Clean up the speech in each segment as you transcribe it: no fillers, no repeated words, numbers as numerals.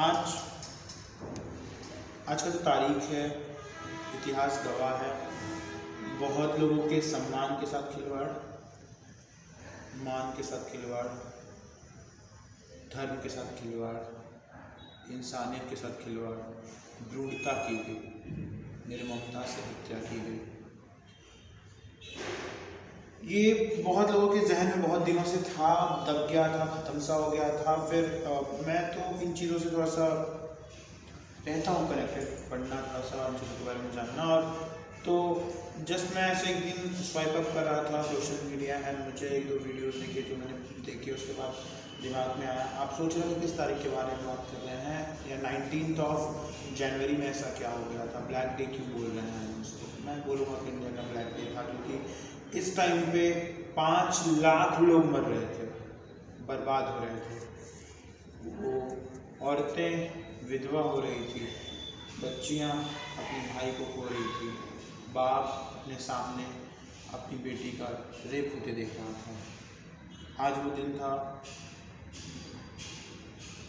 आज का जो तारीख है, इतिहास गवाह है, बहुत लोगों के सम्मान के साथ खिलवाड़, मान के साथ खिलवाड़, धर्म के साथ खिलवाड़, इंसानियत के साथ खिलवाड़, क्रूरता की गई, निर्ममता से हत्या की गई। ये बहुत लोगों के जहन में बहुत दिनों से था, दब गया था, ख़त्म सा हो गया था। फिर मैं तो इन चीज़ों से थोड़ा सा रहता हूँ कनेक्टेड, पढ़ना, थोड़ा सा उन चीज़ों के बारे में जानना। और तो जस्ट मैं ऐसे एक दिन स्वाइप अप कर रहा था सोशल मीडिया एंड मुझे एक दो वीडियोस दिखे जो मैंने देखी। उसके बाद दिमाग में आया, आप सोच रहे हो किस तारीख के बारे में बात कर रहे हैं, या 19 जनवरी में ऐसा क्या हो गया था, ब्लैक डे क्यों बोल रहे हैं उसको। मैं बोलूँगा कि इंडिया का ब्लैक डे था, क्योंकि इस टाइम पे 5 लाख लोग मर रहे थे, बर्बाद हो रहे थे। वो औरतें विधवा हो रही थी, बच्चियां अपने भाई को खो रही थी, बाप अपने सामने अपनी बेटी का रेप होते देख रहा था। आज वो दिन था,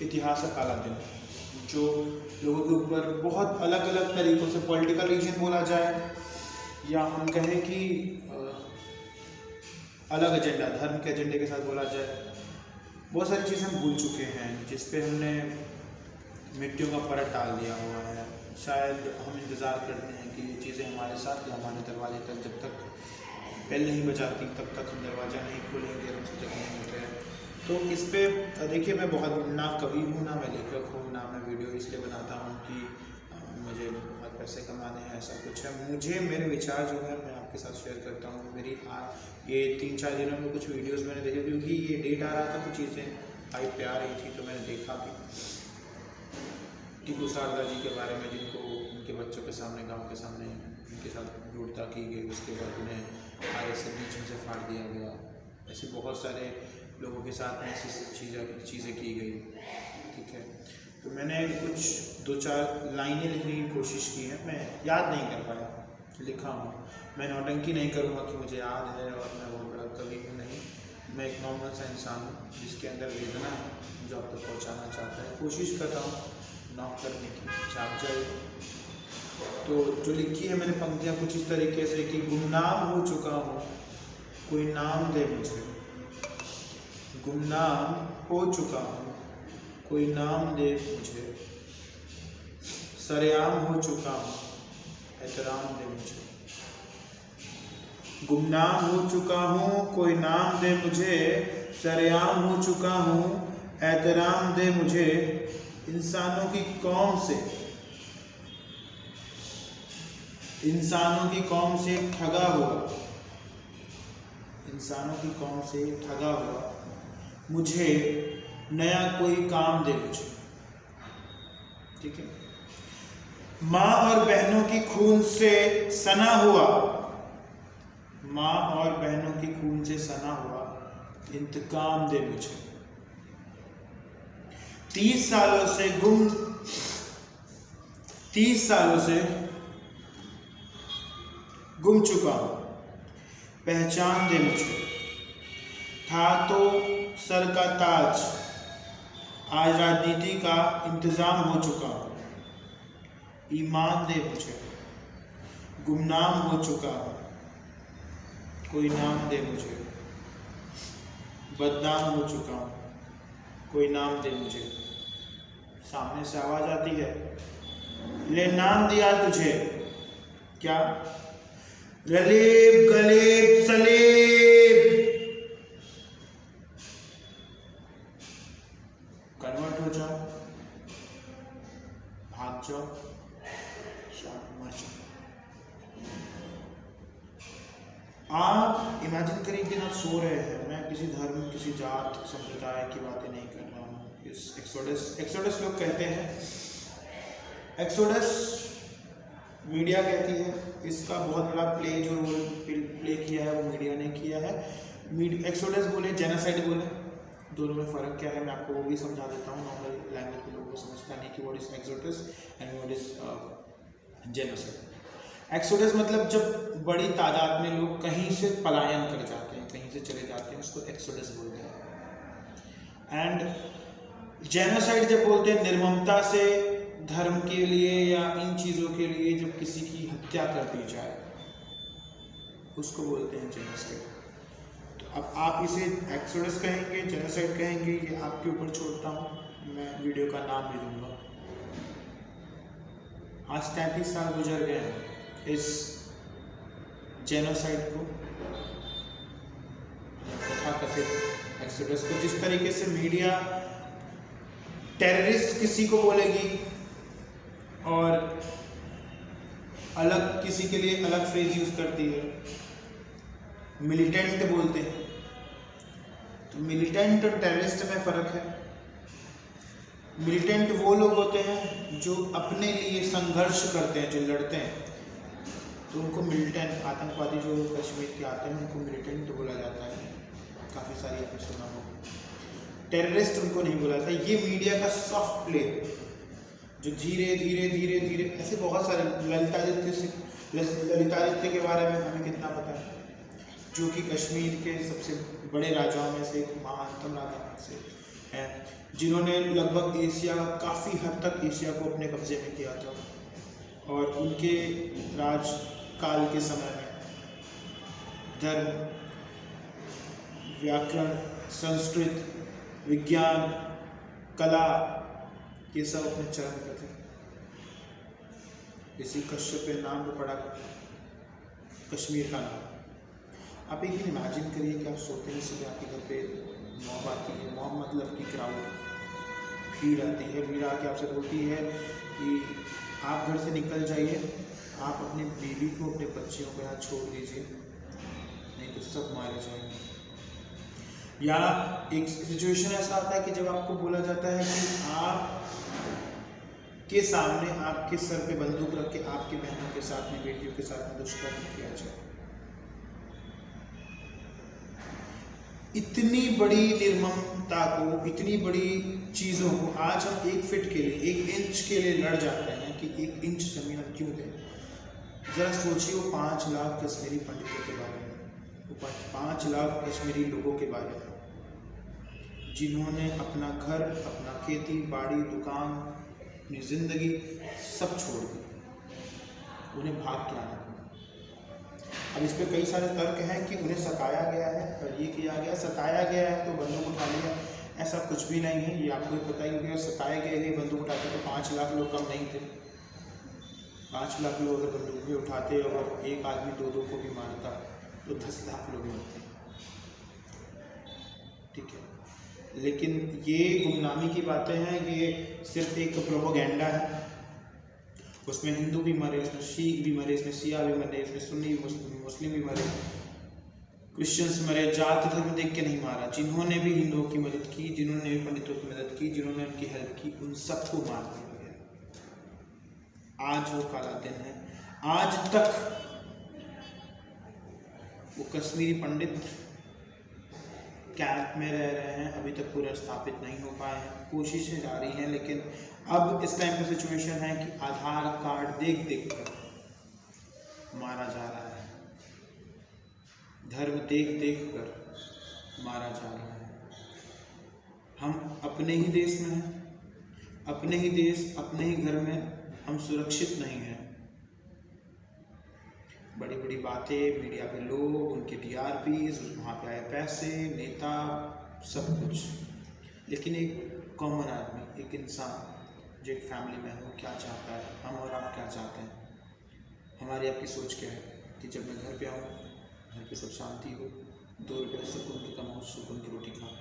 इतिहास का काला दिन, जो लोगों के ऊपर बहुत अलग अलग तरीक़ों से, पॉलिटिकल रीजन बोला जाए या हम कहें कि अलग एजेंडा, धर्म के एजेंडे के साथ बोला जाए, बहुत सारी चीज़ें हम भूल चुके हैं, जिस पे हमने मिट्टियों का परत डाल दिया हुआ है। शायद हम इंतज़ार करते हैं कि ये चीज़ें हमारे साथ या हमारे दरवाजे तक, जब तक बेल नहीं बजाती तब तक हम दरवाज़ा नहीं खोलेंगे, हम से तक नहीं होते हैं। तो इस पे देखिए, मैं बहुत ना कवि हूँ, ना मैं लेखक हूँ, ना मैं वीडियो इसलिए बनाता हूँ कि मुझे बहुत पैसे कमाने हैं, ऐसा कुछ है। मुझे मेरे विचार जो है मैं आपके साथ शेयर करता हूँ। मेरी ये 3-4 दिनों में कुछ वीडियोस मैंने देखे, क्योंकि ये डेट आ रहा था, कुछ चीज़ें हाइप पे आ रही थी, तो मैंने देखा भी। टीकू शारदा जी के बारे में, जिनको उनके बच्चों के सामने, गांव के सामने उनके साथ क्रूरता की गई, उसके बाद उन्हें आगे से बीच में से फाड़ दिया गया। ऐसे बहुत सारे लोगों के साथ में ऐसी चीज़ें की गई, ठीक है। तो मैंने कुछ 2-4 लाइनें लिखने की कोशिश की है, मैं याद नहीं कर पाया, लिखा हूँ। मैं नौटंकी नहीं करूँगा कि मुझे याद है और मैं बहुत बड़ा कवि हूँ, नहीं। मैं एक नॉर्मल सा इंसान हूँ जिसके अंदर वेदना है, जो आप तक पहुँचाना चाहता है। कोशिश कर रहा हूँ नॉक करने की, छाप जाए। तो जो लिखी है मैंने पंक्तियाँ कुछ इस तरीके से कि गुमनाम हो चुका हूँ, कोई नाम दे मुझे। गुमनाम हो चुका हूँ, कोई नाम दे मुझे। सरेआम हो चुका हूँ, एहतराम दे मुझे। गुमनाम हो चुका हूँ, कोई नाम दे मुझे। सरेआम हो चुका हूँ, एहतराम दे मुझे। इंसानों की कौम से ठगा हुआ, इंसानों की कौम से ठगा हुआ, मुझे नया कोई काम दे मुझे, ठीक है। माँ और बहनों की खून से सना हुआ, माँ और बहनों की खून से सना हुआ, इंतकाम दे मुझे। 30 सालों से गुम चुका हूँ, पहचान दे मुझे। था तो सर का ताज, आज राजनीति का इंतजाम हो चुका हूँ। ईमान दे मुझे, गुमनाम हो चुका हूँ, कोई नाम दे मुझे। बदनाम हो चुका हूँ, कोई नाम दे मुझे। सामने से आवाज आती है, ले नाम दिया तुझे, क्या? रलेब गलेब सलेब। कन्वर्ट हो जाओ, भाग जाओ, मर जाओ। आप इमेजिन करिए कि आप सो रहे हैं, मैं किसी धर्म, किसी जात, संप्रदाय की बातें नहीं कर रहा हूँ। इस एक्सोडस लोग कहते हैं, एक्सोडस मीडिया कहती है, इसका बहुत बड़ा जो रोल प्ले किया है वो मीडिया ने किया है। एक्सोडस बोले, जेनोसाइड बोले, दोनों में फ़र्क क्या है मैं आपको वो भी समझा देता हूँ। नॉर्मल लैंग्वेज में लोगों को समझता नहीं कि what is exodus and what is genocide. Exodus मतलब जब बड़ी तादाद में लोग कहीं से पलायन कर जाते हैं, कहीं से चले जाते हैं, उसको एक्सोडस बोलते हैं। एंड जेनोसाइड जब बोलते हैं निर्ममता से धर्म के लिए या इन चीज़ों के लिए जब किसी की हत्या कर दी जाए उसको बोलते हैं जेनोसाइड। तो अब आप इसे एक्सोडस कहेंगे, जेनोसाइड कहेंगे, ये आपके ऊपर छोड़ता हूँ। मैं वीडियो का नाम भी दूंगा। आज 33 साल गुजर गए हैं इस जेनोसाइड को, तथाकथित एक्सोडस को। जिस तरीके से मीडिया टेररिस्ट किसी को बोलेगी और अलग किसी के लिए अलग फ्रेज यूज करती है, मिलिटेंट बोलते हैं। तो मिलिटेंट और टेररिस्ट में फर्क है। मिलिटेंट वो लोग होते हैं जो अपने लिए संघर्ष करते हैं, जो लड़ते हैं, तो उनको मिलिटेंट, आतंकवादी जो कश्मीर के आते हैं उनको मिलिटेंट बोला जाता है। काफ़ी सारी आपने सुना होगा। टेररिस्ट उनको नहीं बोला जाता। ये मीडिया का सॉफ्ट प्ले जो धीरे धीरे धीरे धीरे ऐसे बहुत सारे, ललितादित्य के बारे में हमें कितना पता है, जो कि कश्मीर के सबसे बड़े राजाओं में से एक, महानतम राजाओं में से हैं, जिन्होंने लगभग एशिया, काफ़ी हद तक एशिया को अपने कब्जे में किया था। और उनके राजकाल के समय में धर्म, व्याकरण, संस्कृत, विज्ञान, कला, ये सब अपने चरम पे थे। इसी कश्यप पे नाम पड़ा कश्मीर का नाम। आप एक दिन इमेजिन करिए कि आप सोते हैं, सुबह आपके घर पे मॉब आती है। मॉब मतलब कि क्राउड, भीड़ आती है। भीड़ आके आपसे बोलती है कि आप घर से निकल जाइए, आप अपनी बीवी को, अपने बच्चियों को यहाँ छोड़ दीजिए, नहीं तो सब मारे जाएंगे। या एक सिचुएशन ऐसा आता है कि जब आपको बोला जाता है कि आप के सामने, आपके सर पे बंदूक रख के आपकी बहनों के साथ में, बेटियों के साथ में दुष्कर्म किया जाए। इतनी बड़ी निर्ममता को, इतनी बड़ी चीज़ों को आज हम 1 फीट के लिए, 1 इंच के लिए लड़ जाते हैं कि 1 इंच जमीन हम क्यों दें। ज़रा सोचिए वो 5 लाख कश्मीरी पंडितों के बारे में, वो 5 लाख कश्मीरी लोगों के बारे में, जिन्होंने अपना घर, अपना खेती बाड़ी, दुकान, अपनी ज़िंदगी सब छोड़ दी। उन्हें भाग के आना पड़ा। अब इस पर कई सारे तर्क हैं कि उन्हें सताया गया है और ये किया गया। सताया गया है तो बंदूक उठा लिया, ऐसा कुछ भी नहीं है। ये आपको पता ही होगा। सताए गए हैं, बंदूक उठाते तो 5 लाख लोग कम नहीं थे। 5 लाख लोग अगर बंदूक भी उठाते और एक आदमी 2-2 को भी मारता तो 10 लाख लोग मरते। ठीक है, लेकिन ये गुमनामी की बातें हैं, ये सिर्फ एक प्रोपेगेंडा है। उसमें हिंदू भी मरे, इसमें शीख भी मरे, इसमें शिया भी मरे, इसमें सुन्नी मुस्लिम भी मरे, क्रिश्चियंस मरे। जात धर्म देख के नहीं मारा। जिन्होंने भी हिंदुओं की मदद की, जिन्होंने भी पंडितों की मदद की, जिन्होंने उनकी हेल्प की, उन सबको मार दिया गया। आज वो काला दिन है। आज तक वो कश्मीरी पंडित कैंप में रह रहे हैं, अभी तक पूरा स्थापित नहीं हो पाए हैं। कोशिशें जारी हैं, लेकिन अब इस टाइम पे सिचुएशन है कि आधार कार्ड देख देख कर मारा जा रहा है, धर्म देख देख कर मारा जा रहा है। हम अपने ही देश में हैं, अपने ही देश, अपने ही घर में हम सुरक्षित नहीं हैं। बड़ी बड़ी बातें, मीडिया पे लोग, उनके TRPs, वहाँ पे आए पैसे, नेता, सब कुछ, लेकिन एक कॉमन आदमी, एक इंसान जो एक फैमिली मैन, वो क्या चाहता है, हम और आप क्या चाहते हैं। हमारी आपकी सोच क्या है कि जब मैं घर पे आऊँ, घर पे सब शांति हो, 2 रुपये सुकून की कमाओ, सुकून की रोटी खाओ,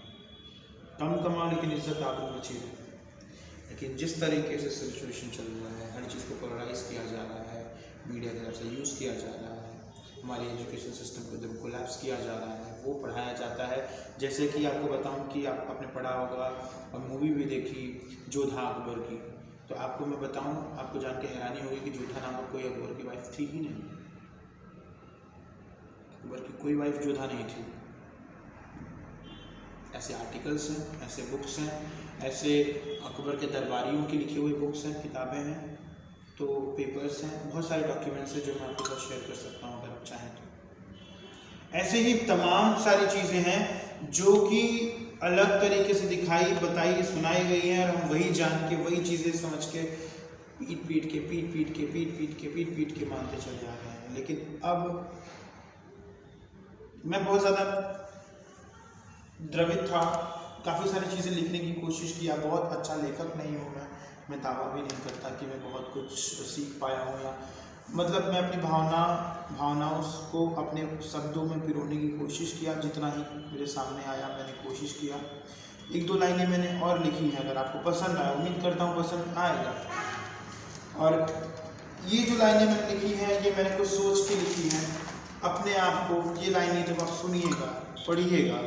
कम कमाओ लेकिन इज्जत आपको बची रहे। लेकिन जिस तरीके से सिचुएशन चल रहा है, हर चीज़ को पोलराइज किया जा रहा है, मीडिया की तरफ से यूज़ किया जा रहा है, हमारी एजुकेशन सिस्टम को एकदम कोलैप्स किया जा रहा है, वो पढ़ाया जाता है। जैसे कि आपको बताऊं कि आपने पढ़ा होगा और मूवी भी देखी जोधा अकबर की, तो आपको मैं बताऊं, आपको जान के हैरानी होगी कि जोधा नामक कोई अकबर की वाइफ थी ही नहीं। अकबर की कोई वाइफ जोधा नहीं थी। ऐसे आर्टिकल्स हैं, ऐसे बुक्स हैं, ऐसे अकबर के दरबारियों की लिखी हुई बुक्स हैं, किताबें हैं, तो पेपर्स हैं, बहुत सारे डॉक्यूमेंट्स हैं जो मैं आपके साथ शेयर कर सकता हूँ अगर आप चाहें तो। ऐसे ही तमाम सारी चीज़ें हैं जो कि अलग तरीके से दिखाई बताई सुनाई गई हैं और हम वही जान के वही चीज़ें समझ के पीट पीट के मानते चले आ रहे हैं। लेकिन अब मैं बहुत ज़्यादा द्रवित था, काफ़ी सारी चीज़ें लिखने की कोशिश किया। बहुत अच्छा लेखक नहीं हूँ मैं दावा भी नहीं करता कि मैं बहुत कुछ सीख पाया हूँ, या मतलब मैं अपनी भावनाओं को अपने शब्दों में पिरोने की कोशिश किया। जितना ही मेरे सामने आया मैंने कोशिश किया। 1-2 लाइनें मैंने और लिखी हैं, अगर आपको पसंद आए, उम्मीद करता हूँ पसंद आएगा। और ये जो लाइनें मैंने लिखी हैं ये मैंने कुछ सोच के लिखी हैं। अपने आप को ये लाइनें जब आप सुनिएगा पढ़िएगा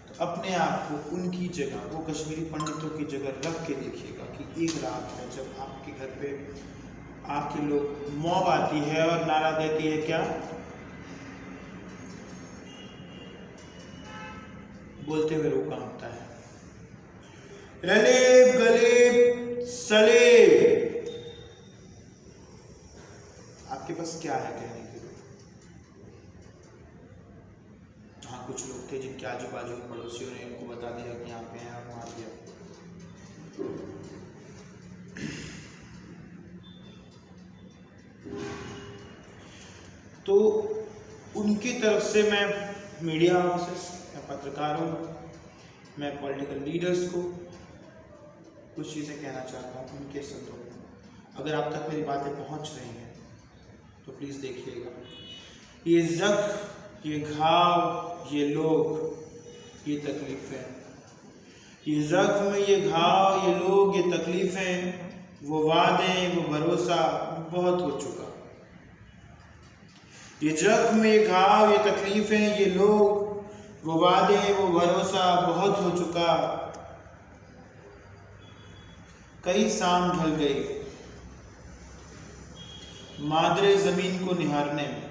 तो अपने आप को उनकी जगह, वो कश्मीरी पंडितों की जगह रख के देखिएगा कि एक रात है जब आपके घर पे आपके लोग मॉब आती है और नारा देती है क्या, बोलते हुए रोका होता है, रलेब गलेब सलेब। आपके पास क्या है कहने के लिए? हाँ, कुछ लोग थे जिनके आजू बाजू के पड़ोसियों ने उनको बता दिया कि यहाँ पे हैं और मार दिया। तो उनकी तरफ से मैं मीडिया हाउसेस, मैं पत्रकारों, मैं पॉलिटिकल लीडर्स को कुछ चीज़ें कहना चाहता हूँ उनके शब्दों में। अगर आप तक मेरी बातें पहुँच रही हैं तो प्लीज़ देखिएगा। ये जख्म, ये घाव, ये लोग, ये तकलीफ़ें, ये जख्म, ये घाव, ये लोग, ये तकलीफ़ें, वो वादे, वो भरोसा बहुत हो चुका। ये जख्म, ये घाव, ये तकलीफ़ें, ये लोग, वो वादे, वो भरोसा बहुत हो चुका। कई शाम ढल गई मादरे ज़मीन को निहारने में,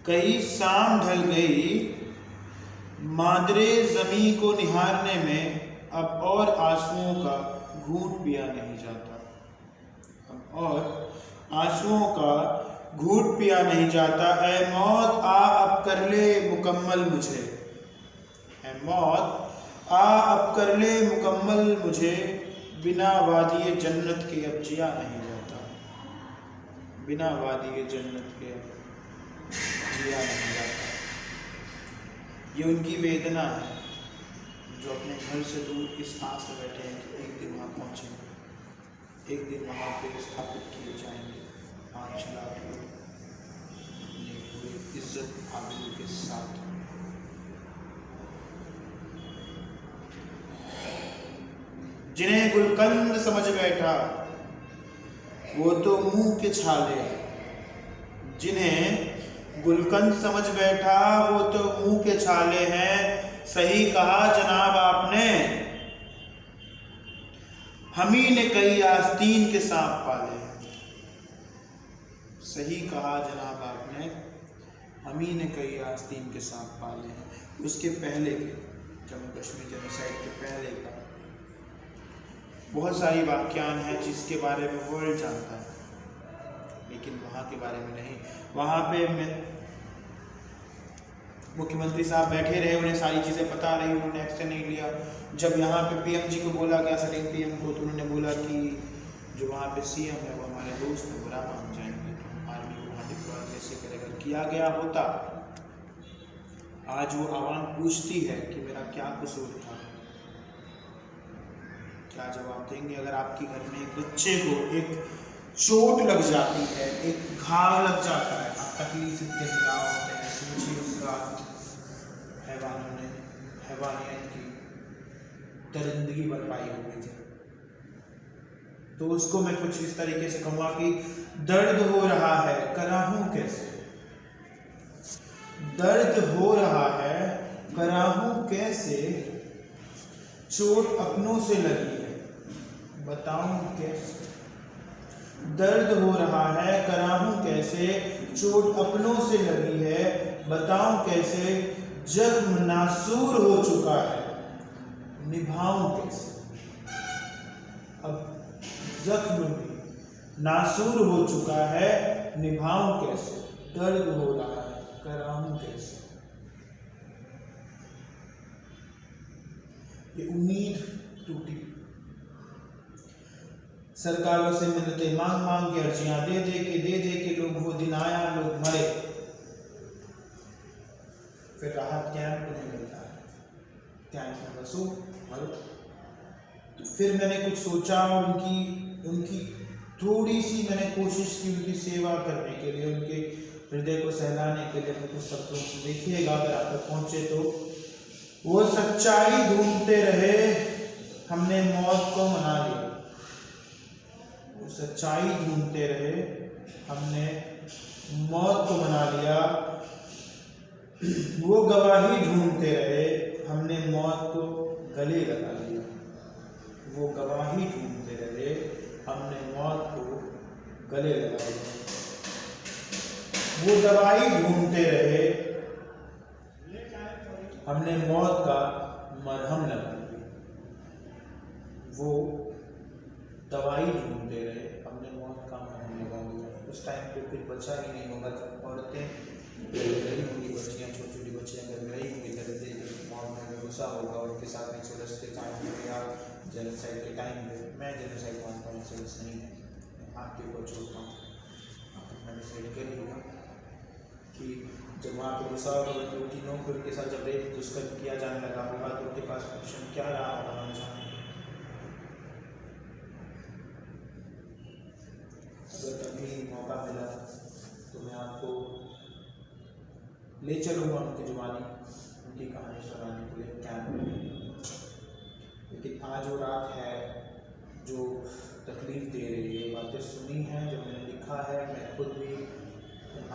कई शाम ढल गई मादरे ज़मीन को निहारने में। अब और आंसुओं का घूंट पिया नहीं जाता, अब और आंसुओं का घूंट पिया नहीं जाता। ऐ मौत आ अब कर ले मुकम्मल मुझे, ऐ मौत आ अब कर ले मुकम्मल मुझे। बिना वादिये जन्नत के अब जिया नहीं जाता, बिना वादिये जन्नत के अब जिया नहीं जाता। ये उनकी वेदना है जो अपने घर से दूर इस आस में बैठे हैं कि एक दिन वहाँ पहुँचेंगे, एक दिन वहाँ पे स्थापित किए जाएंगे 5 लाख लोग अपने पूरी इज्जत आबरू के साथ। जिन्हें गुलकंद समझ बैठा वो तो मुंह के छाले, जिन्हें गुलकंद समझ बैठा वो तो मुंह के छाले हैं। सही कहा जनाब आपने, हम ही ने कई आस्तीन के सांप पाले हैं। सही कहा जनाब आपने, हम ही ने कई आस्तीन के सांप पाले हैं। उसके पहले के जम्मू कश्मीर जेनोसाइड के पहले का बहुत सारी वाक्यान है जिसके बारे में वर्ल्ड जानता है, लेकिन वहाँ के बारे में नहीं। वहाँ पे मुख्यमंत्री साहब बैठे रहे, उन्हें सारी चीज़ें पता रही, उन्होंने एक्शन नहीं लिया। जब यहाँ पे पीएम जी को बोला गया, सलीम पीएम को, तो उन्होंने बोला कि जो वहाँ पे सीएम है वो हमारे दोस्त हैं, बुरा मान जाएंगे तो हम आर्मी को वहाँ डिप्लॉय कैसे करें। अगर किया गया होता, आज वो आवाम पूछती है कि मेरा क्या कसूर था, क्या जवाब देंगे? अगर आपके घर में एक बच्चे को एक चोट लग जाती है, एक घाव लग जाता है, आप तकलीफ से घाव होते हैं, सोचिए उसका हैवानों ने हैवानियत की दरिंदगी बरपाई हो गई थी। तो उसको मैं कुछ इस तरीके से कहूँगा कि दर्द हो रहा है, कराहूँ कैसे? दर्द हो रहा है, कराहूँ कैसे? चोट अपनों से लगी है, बताऊं कैसे? दर्द हो रहा है, कराहूं कैसे? चोट अपनों से लगी है, बताऊं कैसे? जख्म नासूर हो चुका है, निभाऊं कैसे? अब जख्म भी नासूर हो चुका है, निभाऊं कैसे? दर्द हो रहा है, कराहूं कैसे? ये उम्मीद टूटी। सरकारों से मिन्नतें मांग मांग के, अर्जियां दे दे के लोग, वो दिन आया, लोग मरे, फिर राहत कैंप उन्हें मिलता है, कैंप में बसो मरो। तो फिर मैंने कुछ सोचा और उनकी थोड़ी सी मैंने कोशिश की उनकी सेवा करने के लिए, उनके हृदय को सहलाने के लिए। अपने कुछ शब्दों से देखिएगा अगर आप तक पहुंचे तो। वो सच्चाई ढूंढते रहे, हमने मौत को मना लिया। वो सच्चाई ढूंढते रहे, हमने मौत को मना लिया। वो गवाही ढूंढते रहे, हमने मौत को गले लगा लिया। वो गवाही ढूंढते रहे, हमने मौत को गले लगा लिया। वो दवाई ढूंढते रहे, हमने मौत का मरहम लगा लिया। वो दवाई ढूंढते रहे, हमने मौत का मरहम लगा लिया। उस टाइम पे कुछ बचा ही नहीं होगा जब औरतें रही होंगी, बच्चियाँ, छोटी छोटी बच्चियाँ घर रही होंगी, मौत में गुस्सा होगा उनके साथ 110 के टाइम पे या जेनोसाइड के टाइम पे। मैं जेनोसाइड मानता हूँ, 110 नहीं है, आपके ऊपर छोड़ता हूँ, आप अपना डिसाइड करिएगा कि जब वहाँ पे गुस्सा होगा तो तीनों को उनके साथ जब रेप दुष्कर्म किया जाने लगा होगा तो उनके पास ऑप्शन क्या रहा होगा जाने। अगर कभी मौका मिला तो मैं आपको ले चलूँगा उनकी जुबानी, उनकी कहानी सुनाने के लिए कैंप में। लेकिन आज वो रात है जो तकलीफ़ दे रही है। बातें सुनी हैं जो मैंने लिखा है, मैं खुद भी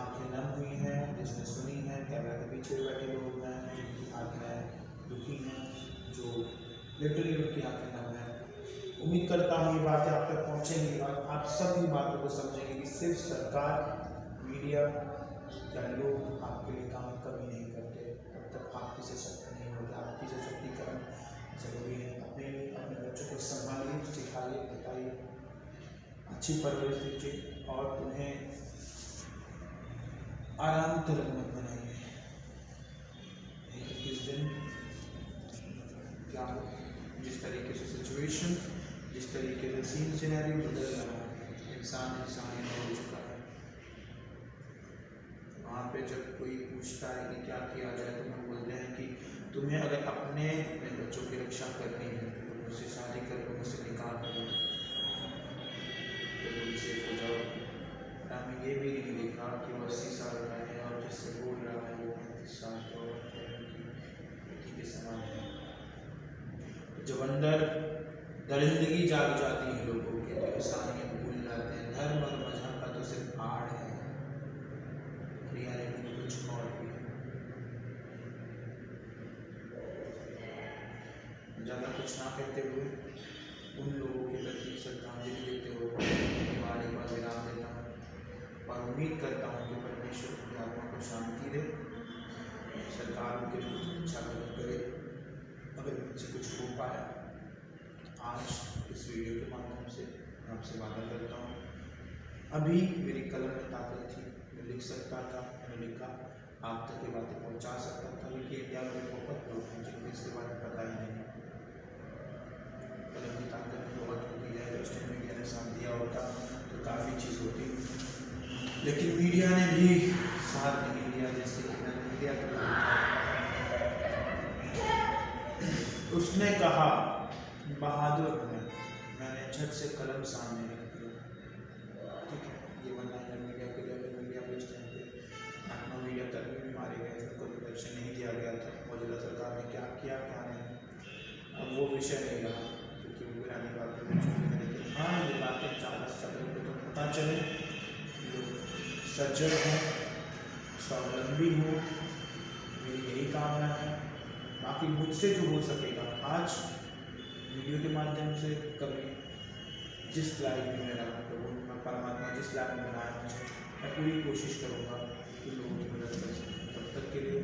आंखें नम हुई हैं जिसने सुनी है। कैमरा के पीछे बैठे लोग हैं जिनकी आंखें दुखी हैं, जो लिटरली उनकी आंखें नम हैं। उम्मीद करता हूँ ये बातें आप तक पहुँचेंगी और आप सब इन बातों को समझेंगे कि सिर्फ सरकार, मीडिया या लोग आपके लिए काम कभी नहीं करते। तब तक आपकी सशक्त नहीं होगा, आपकी सशक्तिकरण जरूरी है। अपने बच्चों को संभालिए, सिखाइए, बताइए, अच्छी परवरिश दीजिए और उन्हें आराम तलक मत बनाइए। इस दिन क्या हो, जिस तरीके से सिचुएशन, जिस तरीके से सीन सिनेरियो बदल रहा है, इंसान हो चुका है। वहाँ पे जब कोई पूछता है कि क्या किया जाए तो हम बोलते हैं कि तुम्हें अगर अपने बच्चों की रक्षा करनी है तो मुझसे शादी कर लो, मुझसे निकाह कर लो, तो तुम सेफ हो जाओ। हमें ये भी नहीं देखा कि वो 80 साल का है और जिससे बोल रहा है वो 35 साल का बेटी के समान है। जब अंदर दरिंदगी जाग जाती है लोगों के तो इंसानियत भूल जाते हैं। धर्म और मजहब का तो सिर्फ आड़ है, रियलिटी तो कुछ और भी है। ज़्यादा कुछ ना कहते हुए उन लोगों के प्रति श्रद्धांजलि देते हुए दिवाली पर विराम देता हूँ और उम्मीद करता हूँ कि परमेश्वर की आत्मा को शांति दे, सरकार उनके लिए कुछ अच्छा करे। अगर मुझसे कुछ हो पाया आज इस वीडियो के माध्यम से मैं आपसे वादा करता हूँ। अभी मेरी कलम में ताकत थी, मैं लिख सकता था, मैंने लिखा, आप तक ये बातें पहुँचा सकता था। लेकिन इंडिया में बहुत लोग हैं जिनको इसके बारे में पता ही नहीं। कलम की ताकत बहुत होती है, वेस्टर्न मीडिया ने साथ दिया होता तो काफ़ी चीज़ होती, लेकिन मीडिया ने भी साथ नहीं दिया। जैसे कि मीडिया उसने कहा बहादुर हूँ मैंने झट से कलम सामने रख दिया। ठीक है, ये बनना है मीडिया के लेवल। मीडिया पे इस टाइम पे 8-9 मीडिया कर्मी भी मारे गए थे, कोई प्रोटेक्शन नहीं दिया गया था। मौजूदा सरकार ने क्या किया क्या नहीं, अब वो विषय नहीं रहा क्योंकि वो पुरानी बातें हो चुकी हैं। लेकिन हाँ, ये बातें 40 साल को तो पता चले, लोग सज्जन हों, स्वावलंबी हो, मेरी यही कामना है। बाकी मुझसे जो हो सकेगा आज वीडियो के माध्यम से, कभी जिस लाइफ में मेरा तो परमात्मा जिस लाइफ में बनाया मुझे, मैं पूरी कोशिश करूँगा कि लोगों की मदद कर सकूँ। तब तक के लिए